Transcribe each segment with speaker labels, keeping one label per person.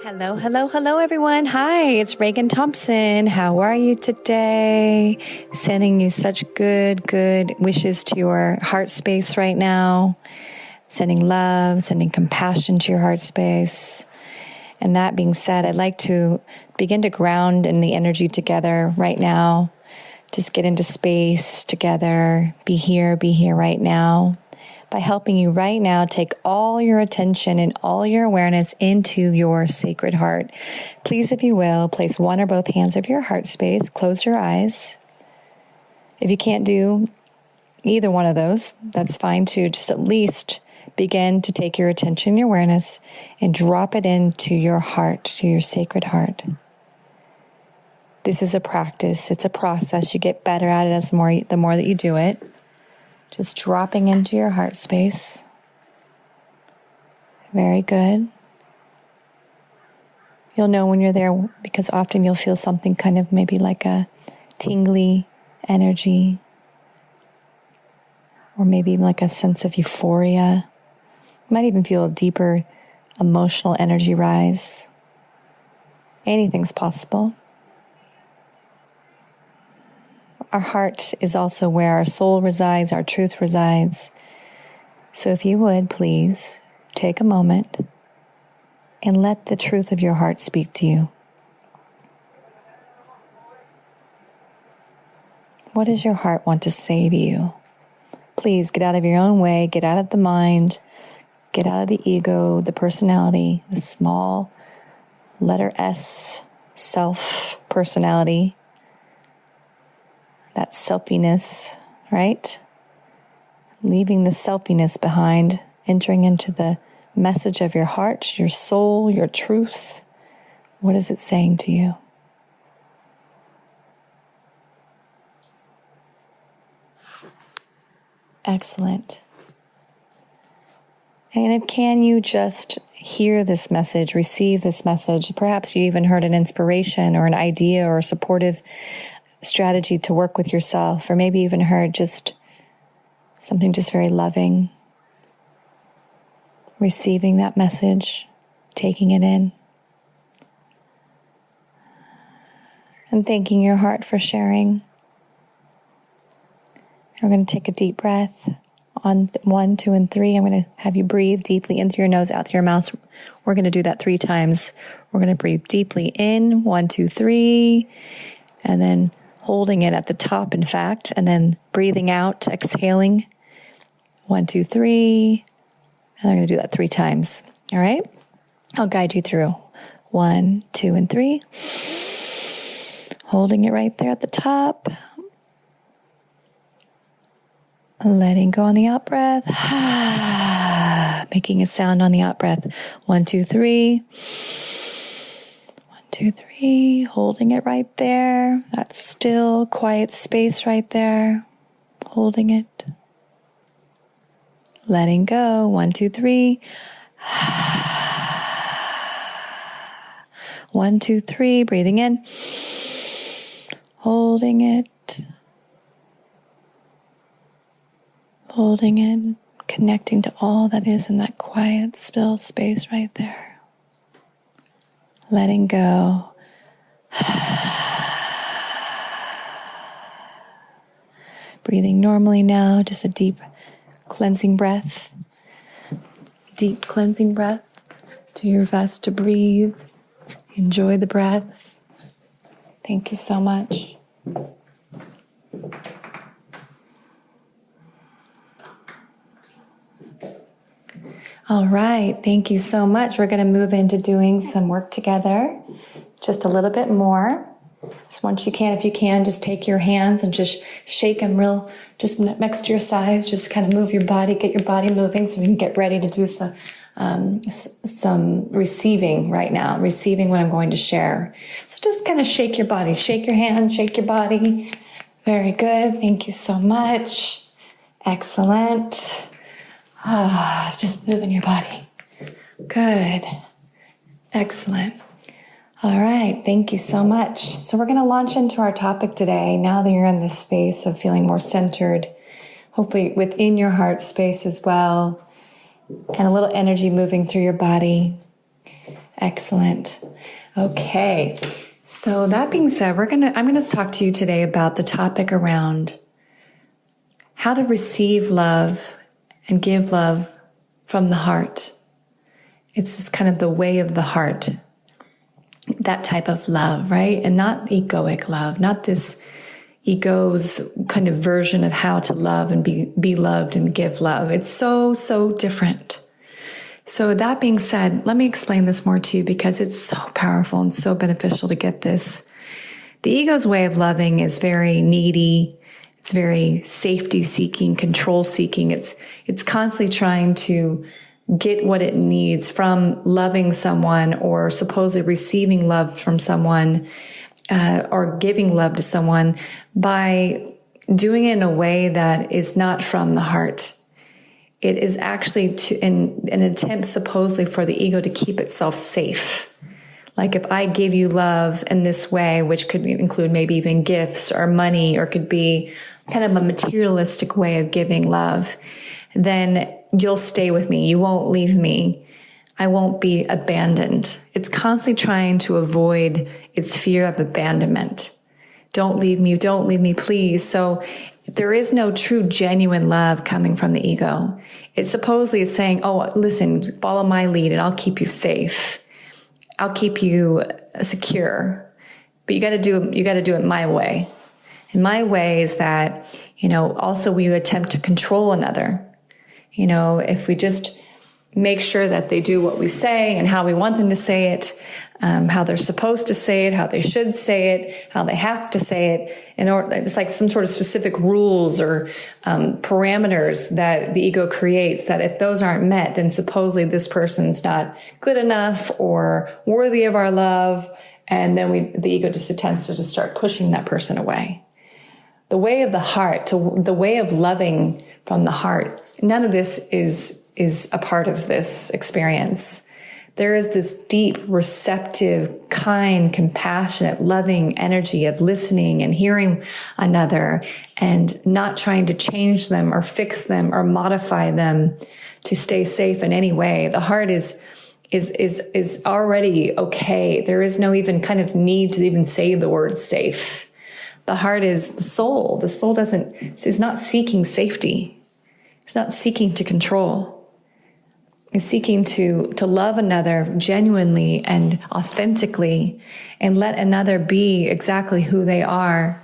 Speaker 1: Hello, hello, hello, everyone. Hi, it's Ragan Thomson. How are you today? Sending you such good wishes to your heart space right now. Sending love, sending compassion to your heart space. And that being said, I'd like to begin to ground in the energy together right now. Just get into space together. Be here right now. By helping you right now take all your attention and all your awareness into your sacred heart. Please, if you will, place one or both hands over your heart space. Close your eyes. If you can't do either one of those, that's fine too. Just at least begin to take your attention, your awareness, and drop it into your heart, to your sacred heart. This is a practice. It's a process. You get better at it the more that you do it. Just dropping into your heart space. Very good. You'll know when you're there because often you'll feel something kind of maybe like a tingly energy, or maybe like a sense of euphoria. You might even feel a deeper emotional energy rise. Anything's possible. Our heart is also where our soul resides, our truth resides. So if you would, please take a moment and let the truth of your heart speak to you. What does your heart want to say to you? Please get out of your own way, get out of the mind, get out of the ego, the personality, the small letter S, self personality. That selfiness, right? Leaving the selfiness behind, entering into the message of your heart, your soul, your truth. What is it saying to you? Excellent. And can you just hear this message, receive this message? Perhaps you even heard an inspiration or an idea or a supportive strategy to work with yourself, or maybe even heard just something just very loving. Receiving that message, taking it in, and thanking your heart for sharing. We're going to take a deep breath on 1, 2, and 3. I'm going to have you breathe deeply in through your nose, out through your mouth. We're going to do that 3 times. We're going to breathe deeply in, 1, 2, 3, and then holding it at the top, in fact, and then breathing out, exhaling, 1, 2, 3, and I'm going to do that 3 times. All right? I'll guide you through 1, 2, and 3. Holding it right there at the top. Letting go on the out breath. Making a sound on the out breath. 1, 2, 3. 1, 2, 3. Holding it right there. That still, quiet space right there. Holding it. Letting go. 1, 2, 3. 1, 2, 3. Breathing in. Holding it. Holding it. Connecting to all that is in that quiet, still space right there. Letting go. Breathing normally now, just a deep cleansing breath. Deep cleansing breath. Do your best to breathe. Enjoy the breath. Thank you so much. All right, thank you so much. We're going to move into doing some work together, just a little bit more. So once you can, if you can, just take your hands and just shake them just next to your sides. Just kind of move your body, get your body moving so we can get ready to do some receiving right now, receiving what I'm going to share. So just kind of shake your body, shake your hand, shake your body. Very good. Thank you so much. Excellent. Just moving your body. Good. Excellent. All right. Thank you so much. So we're going to launch into our topic today. Now that you're in this space of feeling more centered, hopefully within your heart space as well, and a little energy moving through your body. Excellent. Okay. So that being said, I'm going to talk to you today about the topic around how to receive love and give love from the heart. It's kind of the way of the heart, that type of love, right? And not egoic love, not this ego's kind of version of how to love and be loved and give love. It's so, so different. So that being said, let me explain this more to you because it's so powerful and so beneficial to get this. The ego's way of loving is very needy. It's very safety seeking, control seeking. It's constantly trying to get what it needs from loving someone or supposedly receiving love from someone, or giving love to someone by doing it in a way that is not from the heart. It is actually an attempt supposedly for the ego to keep itself safe. Like if I give you love in this way, which could include maybe even gifts or money, or could be kind of a materialistic way of giving love, then you'll stay with me. You won't leave me. I won't be abandoned. It's constantly trying to avoid its fear of abandonment. Don't leave me, please. So there is no true, genuine love coming from the ego. It supposedly is saying, oh, listen, follow my lead and I'll keep you safe. I'll keep you secure. But you got to do it my way. And my way is that, also we attempt to control another. If we just make sure that they do what we say and how we want them to say it, how they're supposed to say it, how they should say it, how they have to say it. It's like some sort of specific rules or parameters that the ego creates that if those aren't met, then supposedly this person's not good enough or worthy of our love. And then the ego just attempts to just start pushing that person away. The way of the heart, the way of loving from the heart, none of this is a part of this experience. There is this deep, receptive, kind, compassionate, loving energy of listening and hearing another and not trying to change them or fix them or modify them to stay safe in any way. The heart is already okay. There is no even kind of need to even say the word safe. The heart is the soul. The soul is not seeking safety. It's not seeking to control. Is seeking to love another genuinely and authentically and let another be exactly who they are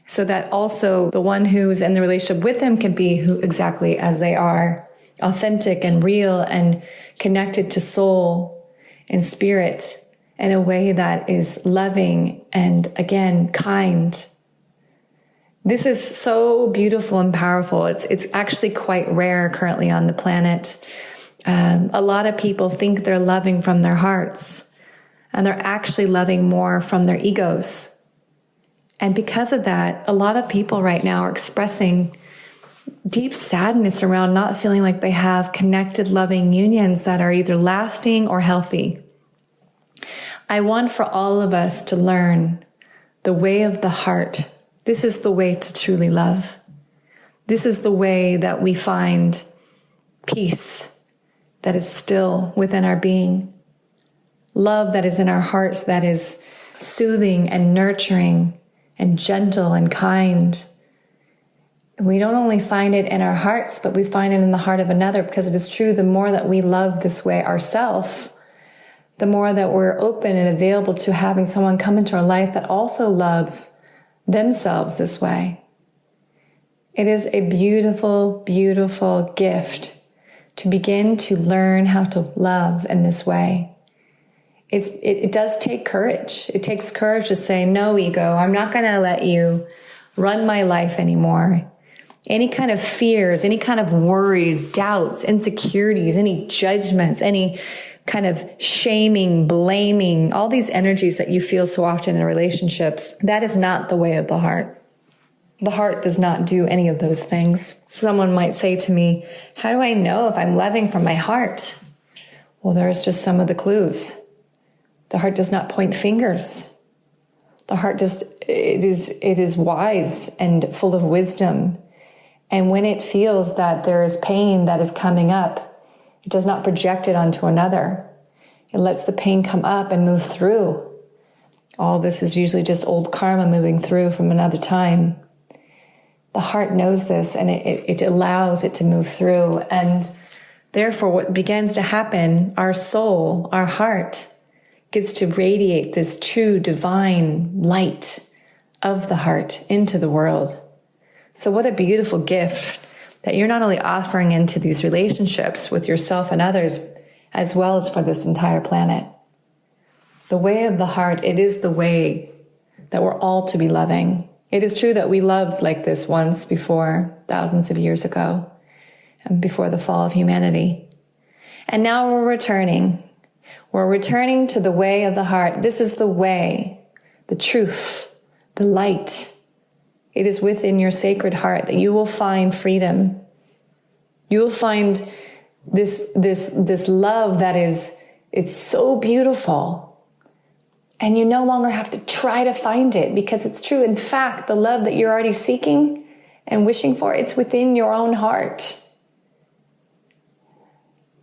Speaker 1: so that also the one who's in the relationship with them can be who exactly as they are, authentic and real and connected to soul and spirit in a way that is loving and, again, kind. This is so beautiful and powerful. It's actually quite rare currently on the planet. A lot of people think they're loving from their hearts, and they're actually loving more from their egos. And because of that, a lot of people right now are expressing deep sadness around not feeling like they have connected, loving unions that are either lasting or healthy. I want for all of us to learn the way of the heart. This is the way to truly love. This is the way that we find peace that is still within our being. Love that is in our hearts that is soothing and nurturing and gentle and kind. We don't only find it in our hearts, but we find it in the heart of another, because it is true, the more that we love this way ourselves, the more that we're open and available to having someone come into our life that also loves themselves this way. It is a beautiful, beautiful gift to begin to learn how to love in this way. It does take courage. It takes courage to say, no, ego, I'm not going to let you run my life anymore. Any kind of fears, any kind of worries, doubts, insecurities, any judgments, any kind of shaming, blaming, all these energies that you feel so often in relationships, that is not the way of the heart. The heart does not do any of those things. Someone might say to me, how do I know if I'm loving from my heart? Well, there's just some of the clues. The heart does not point fingers. The heart it is wise and full of wisdom. And when it feels that there is pain that is coming up, it does not project it onto another. It lets the pain come up and move through. All this is usually just old karma moving through from another time. The heart knows this, and it allows it to move through. And therefore, what begins to happen, our soul, our heart, gets to radiate this true divine light of the heart into the world. So what a beautiful gift that you're not only offering into these relationships with yourself and others, as well as for this entire planet. The way of the heart, it is the way that we're all to be loving. It is true that we loved like this once before, thousands of years ago, and before the fall of humanity. And now we're returning. We're returning to the way of the heart. This is the way, the truth, the light. It is within your sacred heart that you will find freedom. You will find this love that it's so beautiful. And you no longer have to try to find it, because it's true. In fact, the love that you're already seeking and wishing for, it's within your own heart.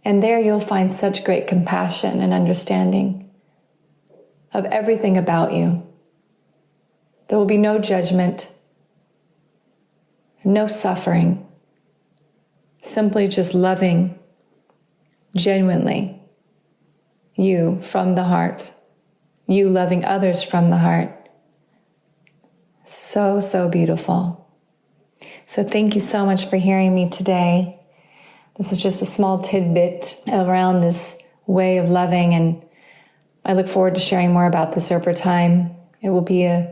Speaker 1: And there you'll find such great compassion and understanding of everything about you. There will be no judgment, no suffering, simply just loving genuinely you from the heart. You loving others from the heart. So, so beautiful. So thank you so much for hearing me today. This is just a small tidbit around this way of loving, and I look forward to sharing more about this over time. It will be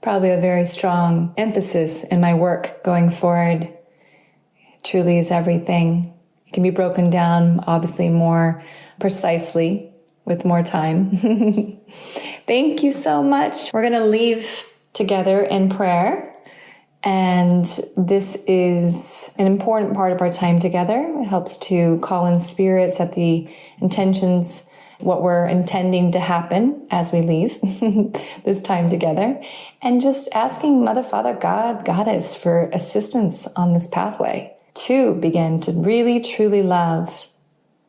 Speaker 1: probably a very strong emphasis in my work going forward. It truly is everything. It can be broken down, obviously, more precisely with more time. Thank you so much. We're going to leave together in prayer. And this is an important part of our time together. It helps to call in spirits at the intentions, what we're intending to happen as we leave this time together. And just asking Mother, Father, God, Goddess for assistance on this pathway to begin to really, truly love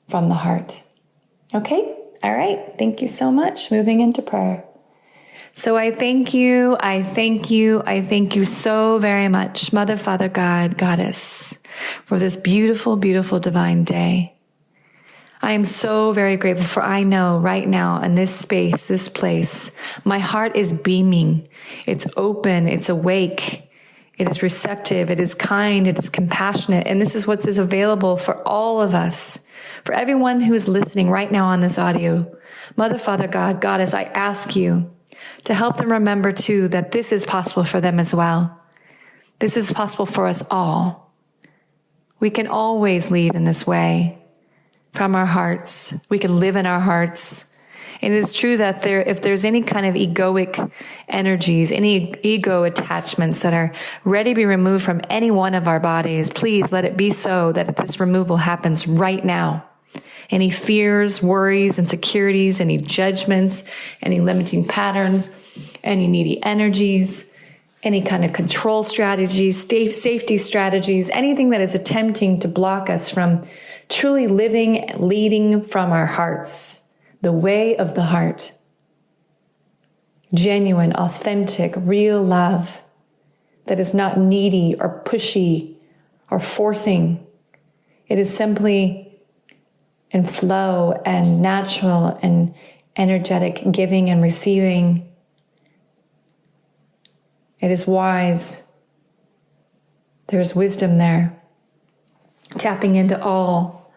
Speaker 1: from the heart. Okay? All right. Thank you so much. Moving into prayer. So I thank you so very much, Mother, Father, God, Goddess, for this beautiful, beautiful divine day. I am so very grateful, for I know right now in this space, this place, my heart is beaming. It's open. It's awake. It is receptive. It is kind. It is compassionate. And this is what is available for all of us. For everyone who is listening right now on this audio, Mother, Father, God, Goddess, I ask you to help them remember too that this is possible for them as well. This is possible for us all. We can always lead in this way from our hearts. We can live in our hearts. And it is true that if there's any kind of egoic energies, any ego attachments that are ready to be removed from any one of our bodies, please let it be so that this removal happens right now. Any fears, worries, insecurities, any judgments, any limiting patterns, any needy energies, any kind of control strategies, safety strategies, anything that is attempting to block us from truly living, leading from our hearts, the way of the heart. Genuine, authentic, real love that is not needy or pushy or forcing. It is simply in flow and natural and energetic giving and receiving. It is wise. There's wisdom there. Tapping into all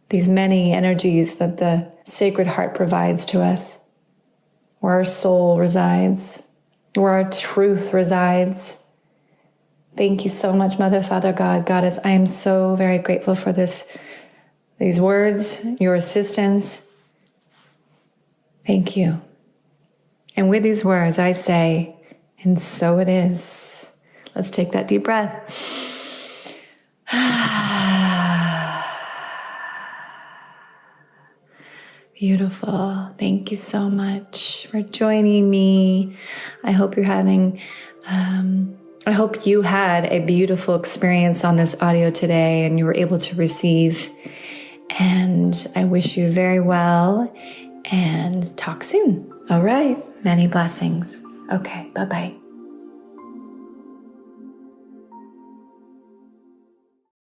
Speaker 1: these many energies that the Sacred Heart provides to us, where our soul resides, where our truth resides. Thank you so much, Mother, Father, God, Goddess. I am so very grateful for these words, your assistance. Thank you. And with these words, I say, and so it is. Let's take that deep breath. Beautiful. Thank you so much for joining me. I hope you're having, I hope you had a beautiful experience on this audio today and you were able to receive. And I wish you very well. and talk soon. All right. Many blessings. Okay. Bye-bye.